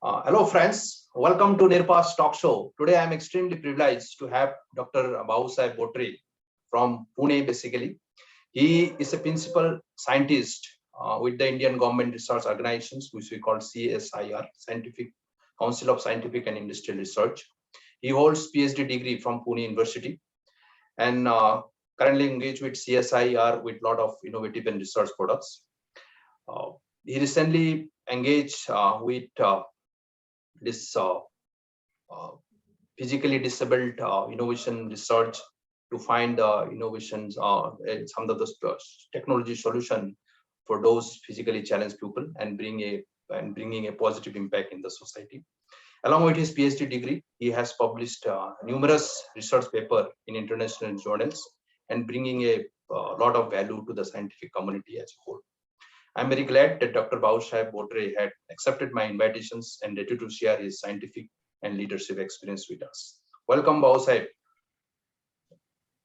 Hello friends, welcome to Nirpa's talk show. Today I am extremely privileged to have Dr. Bhausaheb Botre from Pune basically. He is a principal scientist with the Indian government research organizations, which we call CSIR, Scientific Council of Scientific and Industrial Research. He holds PhD degree from Pune University and currently engaged with CSIR with a lot of innovative and research products. He recently engaged with this physically disabled innovation research to find innovations some of the technology solution for those physically challenged people and bringing a positive impact in the society. Along with his PhD degree, he has published numerous research papers in international journals and bringing a lot of value to the scientific community as a whole. I'm very glad that Dr. Bhausaheb Botre had accepted my invitations and ready to share his scientific and leadership experience with us. Welcome, Bhausaheb.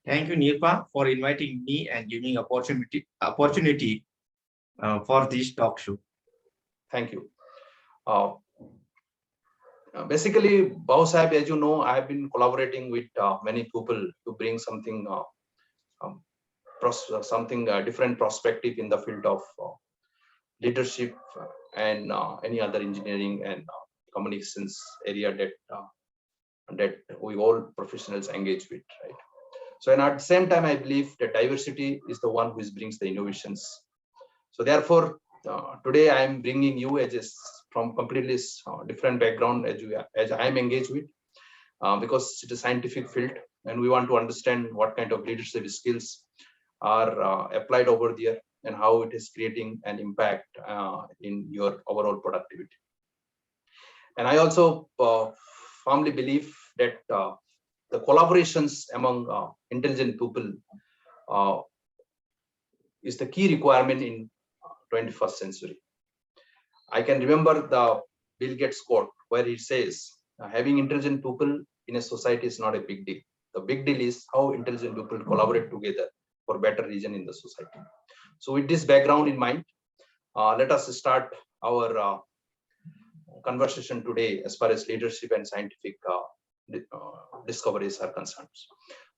Thank you, Nirpa, for inviting me and giving opportunity for this talk show. Thank you. Basically, Bhausaheb, as you know, I have been collaborating with many people to bring something different perspective in the field of leadership and any other engineering and communications area that we all professionals engage with, right? So, and at the same time, I believe that diversity is the one which brings the innovations. So, therefore, today I am bringing you from completely different background as I am engaged with, because it's a scientific field, and we want to understand what kind of leadership skills are applied over there, and how it is creating an impact in your overall productivity. And I also firmly believe that the collaborations among intelligent people is the key requirement in 21st century. I can remember the Bill Gates quote where he says, having intelligent people in a society is not a big deal. The big deal is how intelligent people collaborate together for better region in the society. So with this background in mind, let us start our conversation today as far as leadership and scientific discoveries are concerned.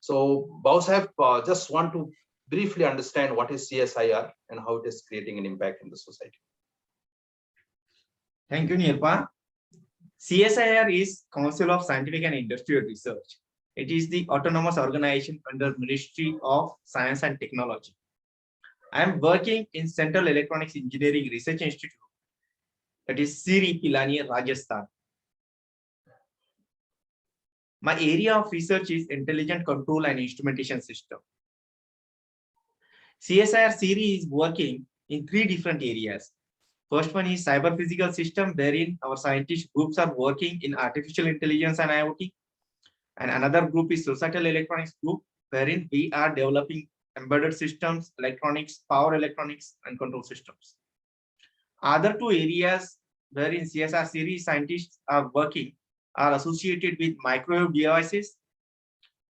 So Bhausaheb, just want to briefly understand what is CSIR and how it is creating an impact in the society. Thank you, Nirpa. CSIR is Council of Scientific and Industrial Research. It is the autonomous organization under Ministry of Science and Technology. I am working in Central Electronics Engineering Research Institute, that is Siri, Pilani, Rajasthan. My area of research is intelligent control and instrumentation system. CSIR Siri is working in 3 different areas. First one is cyber physical system, wherein our scientist groups are working in artificial intelligence and IoT. And another group is societal electronics group, wherein we are developing embedded systems, electronics, power electronics, and control systems. Other 2 areas wherein CSIR series scientists are working are associated with microwave devices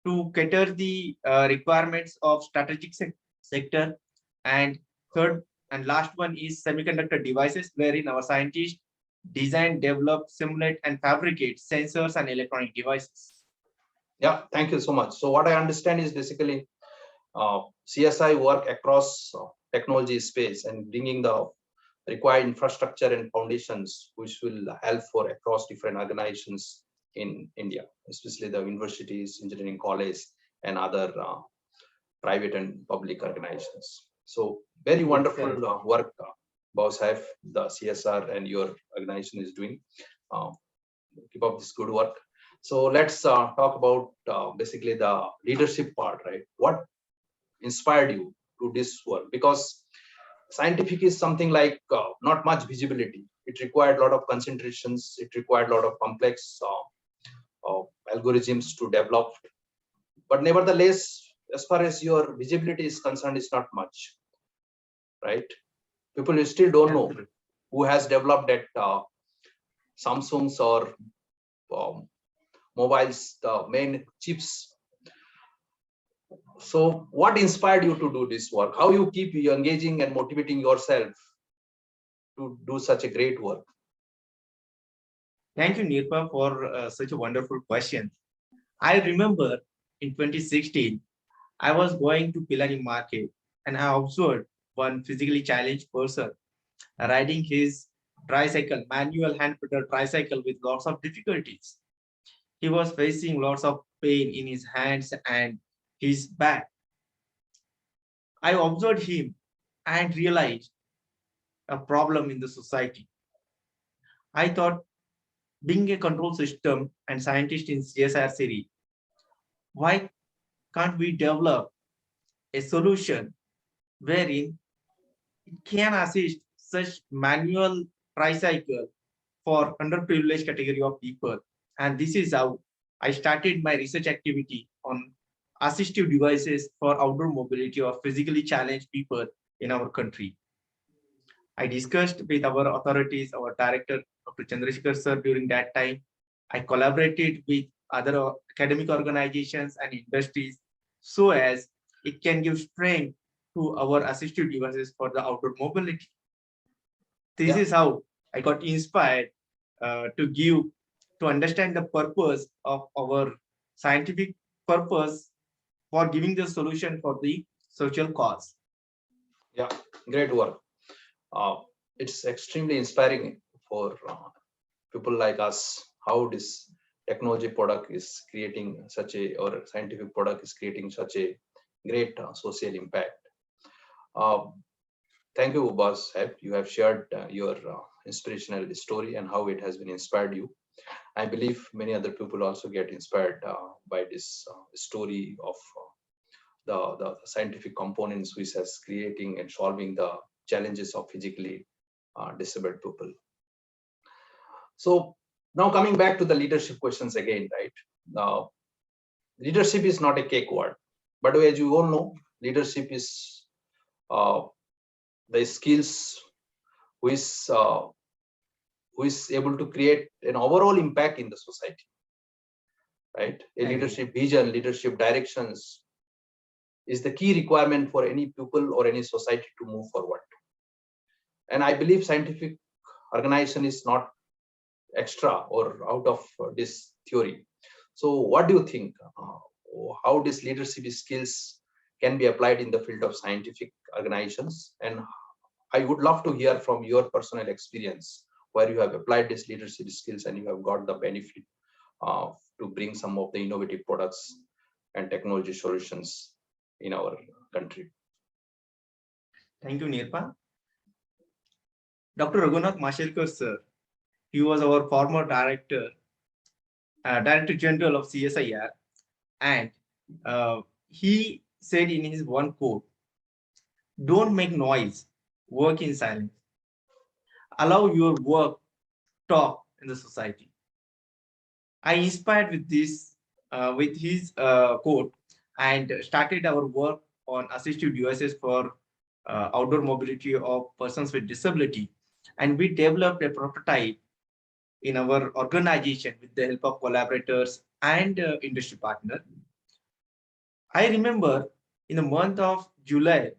to cater the requirements of strategic sector. And third and last one is semiconductor devices, wherein our scientists design, develop, simulate, and fabricate sensors and electronic devices. Yeah, thank you so much. So what I understand is basically CSI work across technology space and bringing the required infrastructure and foundations which will help for across different organizations in India, especially the universities, engineering college, and other private and public organizations. So very wonderful work, Bhausaheb, the CSR and your organization is doing. Keep up this good work. So let's talk about basically the leadership part, right? What inspired you to this work? Because scientific is something like not much visibility. It required a lot of concentrations. It required a lot of complex algorithms to develop. But nevertheless, as far as your visibility is concerned, it's not much, right? People still don't know who has developed that Samsung's or mobiles, the main chips. So what inspired you to do this work? How you keep engaging and motivating yourself to do such a great work? Thank you, Nirpa, for such a wonderful question. I remember in 2016, I was going to Pilani market and I observed one physically challenged person riding his tricycle, manual hand pedal tricycle with lots of difficulties. He was facing lots of pain in his hands and his back. I observed him and realized a problem in the society. I thought, being a control system and scientist in CSIR series, why can't we develop a solution wherein it can assist such manual tricycle for underprivileged category of people? And this is how I started my research activity on assistive devices for outdoor mobility of physically challenged people in our country. I discussed with our authorities, our director, Dr. Chandrasekhar sir, during that time. I collaborated with other academic organizations and industries so as it can give strength to our assistive devices for the outdoor mobility. This Yeah, is how I got inspired to understand the purpose of our scientific purpose for giving the solution for the social cause. yeah, great work. Uh, it's extremely inspiring for people like us how this technology product is creating such a, or scientific product is creating such a great social impact. Uh, Thank you, Boss. You have shared your inspirational story and how it has been inspired you. I believe many other people also get inspired by this story of the scientific components which has creating and solving the challenges of physically disabled people. So now coming back to the leadership questions again, right? Now, leadership is not a cakeword, but as you all know, leadership is uh, the skills which who is able to create an overall impact in the society, right? A Agree. leadership vision, leadership directions is the key requirement for any people or any society to move forward. And I believe scientific organization is not extra or out of this theory. So what do you think, how these leadership skills can be applied in the field of scientific organizations? And I would love to hear from your personal experience where you have applied these leadership skills and you have got the benefit to bring some of the innovative products and technology solutions in our country. Thank you, Nirpa. Dr. Raghunath Mashelkar sir, he was our former Director General of CSIR, and he said in his one quote, "Don't make noise, work in silence. Allow your work talk in the society." I inspired with his quote, and started our work on assistive devices for outdoor mobility of persons with disability. And we developed a prototype in our organization with the help of collaborators and industry partner. I remember in the month of July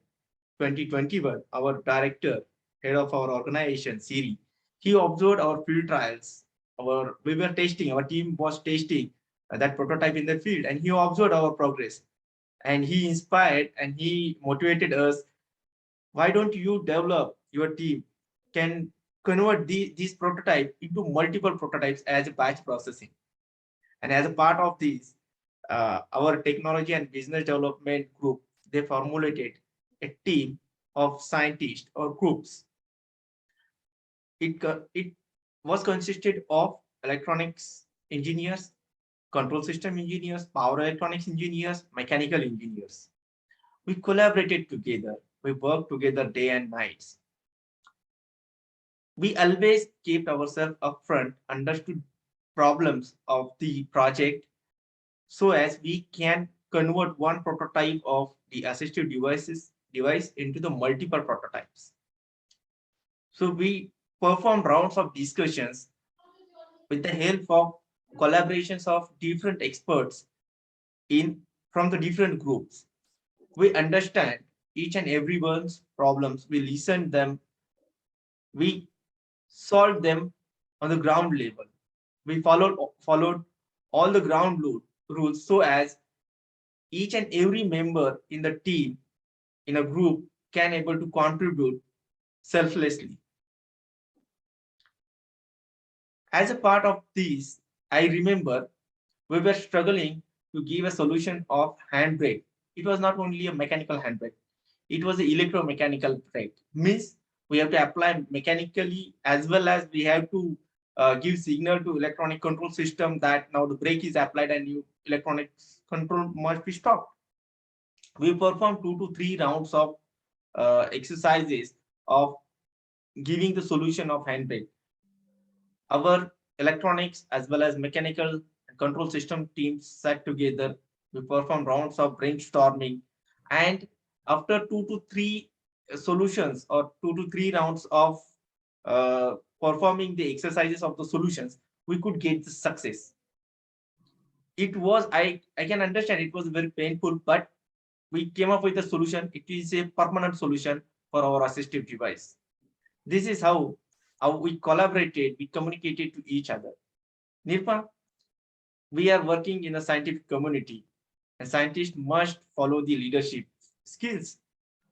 2021, our director, head of our organization, Siri, he observed our field trials. We were testing, our team was testing that prototype in the field, and he observed our progress. And he inspired and he motivated us. Why don't you develop your team can convert these prototype into multiple prototypes as a batch processing? And as a part of this, our technology and business development group, they formulated a team of scientists or groups. It was consisted of electronics engineers, control system engineers, power electronics engineers, mechanical engineers. We collaborated together. We worked together day and nights. We always kept ourselves upfront, understood problems of the project so as we can convert one prototype of the assistive device into the multiple prototypes. So we performed rounds of discussions with the help of collaborations of different experts in from the different groups. We understand each and everyone's problems. We listen them. We solve them on the ground level. we followed all the ground rules so as each and every member in the team, in a group, can able to contribute selflessly. As a part of this, I remember we were struggling to give a solution of handbrake. It was not only a mechanical handbrake, it was an electromechanical brake. Means we have to apply mechanically as well as we have to give signal to electronic control system that now the brake is applied and you electronic control must be stopped. We perform 2 to 3 rounds of exercises of giving the solution of handbrake. Our electronics as well as mechanical and control system teams sat together. We performed rounds of brainstorming, and after 2 to 3 solutions or 2 to 3 rounds of performing the exercises of the solutions, we could get the success. It was, I can understand it was very painful, but we came up with a solution. It is a permanent solution for our assistive device. This is how we collaborated, we communicated to each other. Nirpa, we are working in a scientific community, and scientists must follow the leadership skills,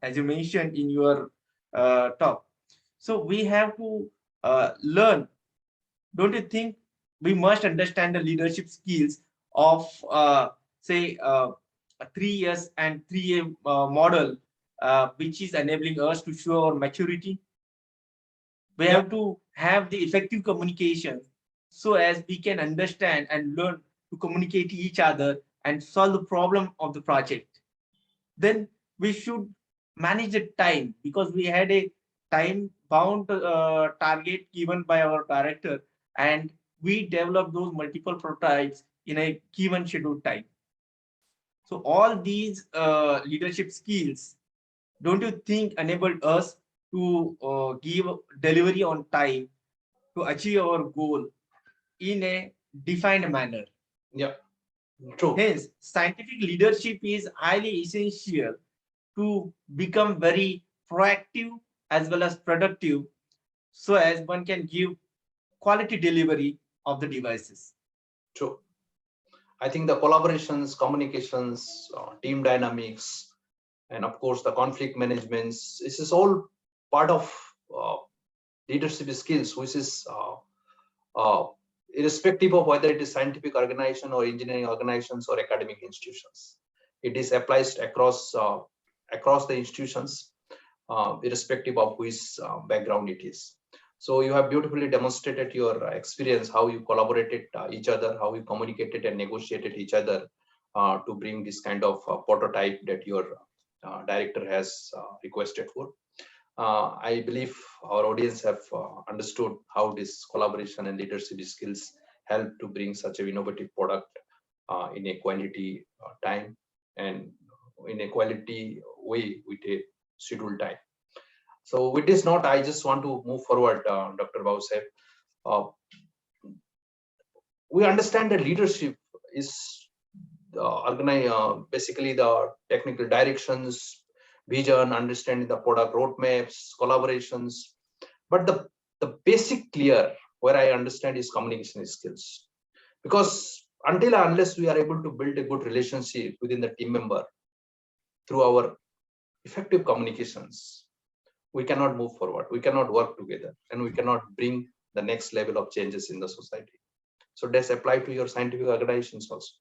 as you mentioned in your talk. So we have to learn. Don't you think we must understand the leadership skills of, say, a 3 years and 3 year model, which is enabling us to show our maturity? We have to have the effective communication so as we can understand and learn to communicate to each other and solve the problem of the project. Then we should manage the time, because we had a time bound target given by our director, and we developed those multiple prototypes in a given scheduled time. So all these leadership skills, don't you think enabled us to give delivery on time to achieve our goal in a defined manner? Yeah, true. Hence, scientific leadership is highly essential to become very proactive as well as productive, so as one can give quality delivery of the devices. True. I think the collaborations, communications, team dynamics, and of course the conflict management, this is all part of leadership skills, which is irrespective of whether it is scientific organization or engineering organizations or academic institutions. It is applied across the institutions, irrespective of which background it is. So you have beautifully demonstrated your experience, how you collaborated each other, how you communicated and negotiated each other to bring this kind of prototype that your director has requested for. I believe our audience have understood how this collaboration and leadership skills help to bring such an innovative product in a quality time and in a quality way with a scheduled time. So with this note, I just want to move forward, Dr. Bhausaheb. We understand that leadership is basically the technical directions, vision, understanding the product roadmaps, collaborations. But the basic clear where I understand is communication skills. Because until or unless we are able to build a good relationship within the team member through our effective communications, we cannot move forward, we cannot work together, and we cannot bring the next level of changes in the society. So that's applied to your scientific organizations also.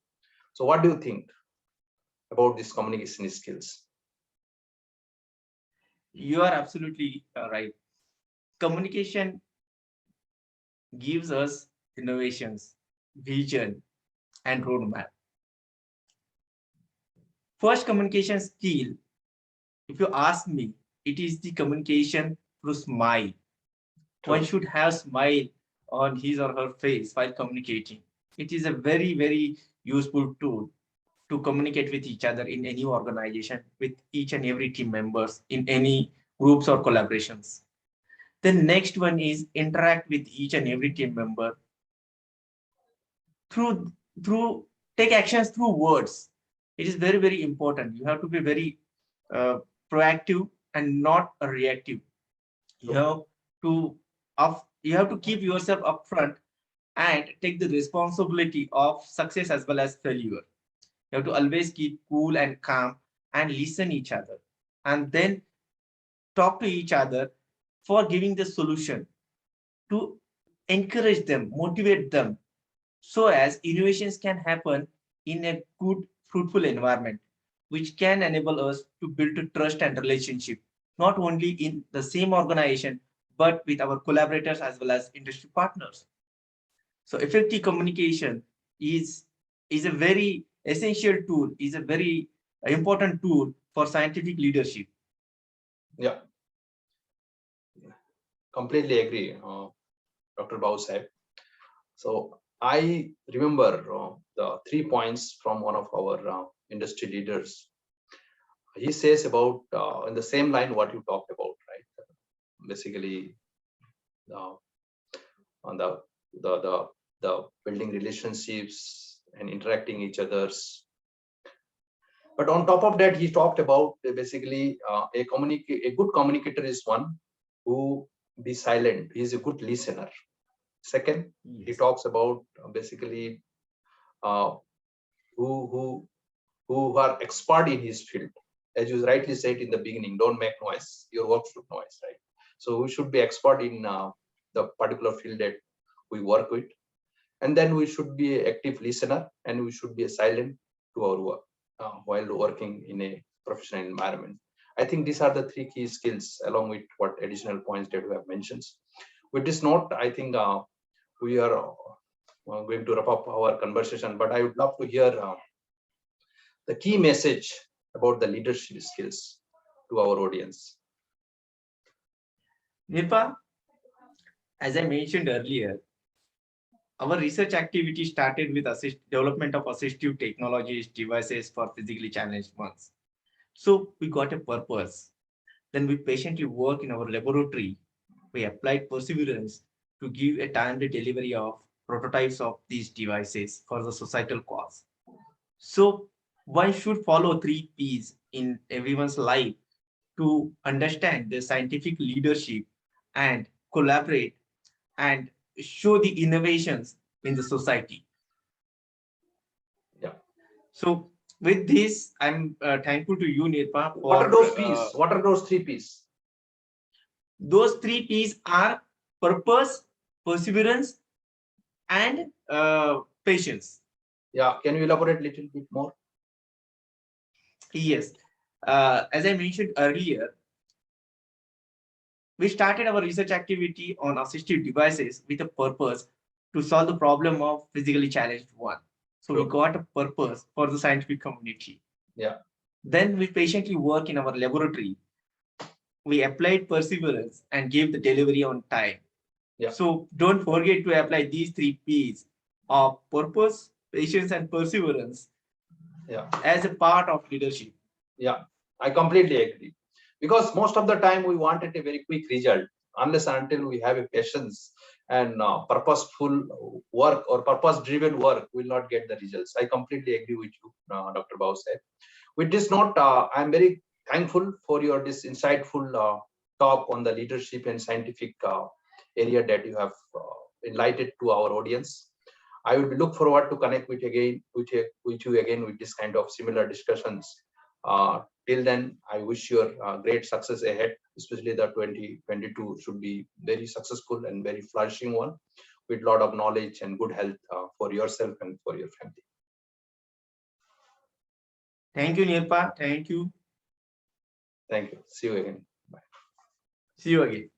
So what do you think about these communication skills? You are absolutely right. Communication gives us innovations, vision, and roadmap. First communication skill, if you ask me, it is the communication through smile. One should have smile on his or her face while communicating. It is a very, very useful tool to communicate with each other in any organization, with each and every team members in any groups or collaborations. The next one is interact with each and every team member through take actions through words. It is very, very important. You have to be very proactive and not reactive. You have to keep yourself upfront and take the responsibility of success as well as failure. You have to always keep cool and calm and listen each other, and then talk to each other for giving the solution, to encourage them, motivate them, so as innovations can happen in a good, fruitful environment, which can enable us to build trust and relationship, not only in the same organization, but with our collaborators as well as industry partners. So effective communication is a very essential tool, is a very important tool for scientific leadership. Yeah, completely agree, Dr. Bhausaheb. So I remember the 3 points from one of our industry leaders. He says about in the same line what you talked about, right? Basically, uh, on the building relationships and interacting each others. But on top of that, he talked about basically a good communicator is one who be silent. He is a good listener. Second, he talks about basically uh, who who who are expert in his field. As you rightly said in the beginning, don't make noise. Your work should noise, right? So we should be expert in the particular field that we work with, and then we should be an active listener, and we should be silent to our work while working in a professional environment. I think these are the three key skills, along with what additional points that we have mentioned. With this note, I think we are going to wrap up our conversation, but I would love to hear the key message about the leadership skills to our audience. Nirpa, as I mentioned earlier, our research activity started with development of assistive technologies, devices for physically challenged ones. So we got a purpose. Then we patiently work in our laboratory. We applied perseverance to give a timely delivery of prototypes of these devices for the societal cause. So one should follow 3 Ps in everyone's life to understand the scientific leadership and collaborate and show the innovations in the society. Yeah. So with this, I'm thankful to you, Nirpa, What are for those P's? What are those 3 P's? those 3 Ps are purpose, perseverance, and patience. Yeah. Can you elaborate a little bit more? Yes. As I mentioned earlier, we started our research activity on assistive devices with a purpose to solve the problem of physically challenged one. So we got a purpose for the scientific community. Yeah. Then we patiently work in our laboratory. We applied perseverance and gave the delivery on time. Yeah. So don't forget to apply these 3 Ps of purpose, patience, and perseverance as a part of leadership. Yeah, I completely agree. Because most of the time we wanted a very quick result, unless and until we have a patience and purposeful work or purpose-driven work, will not get the results. I completely agree with you, Dr. Bhausaheb. With this note, I'm very thankful for your this insightful talk on the leadership and scientific area that you have enlightened to our audience. I would look forward to connect with you again with this kind of similar discussions. Till then, I wish you great success ahead, especially the 2022 should be very successful and very flourishing one with a lot of knowledge and good health for yourself and for your family. Thank you, Nirpa. Thank you. Thank you. See you again. See you again.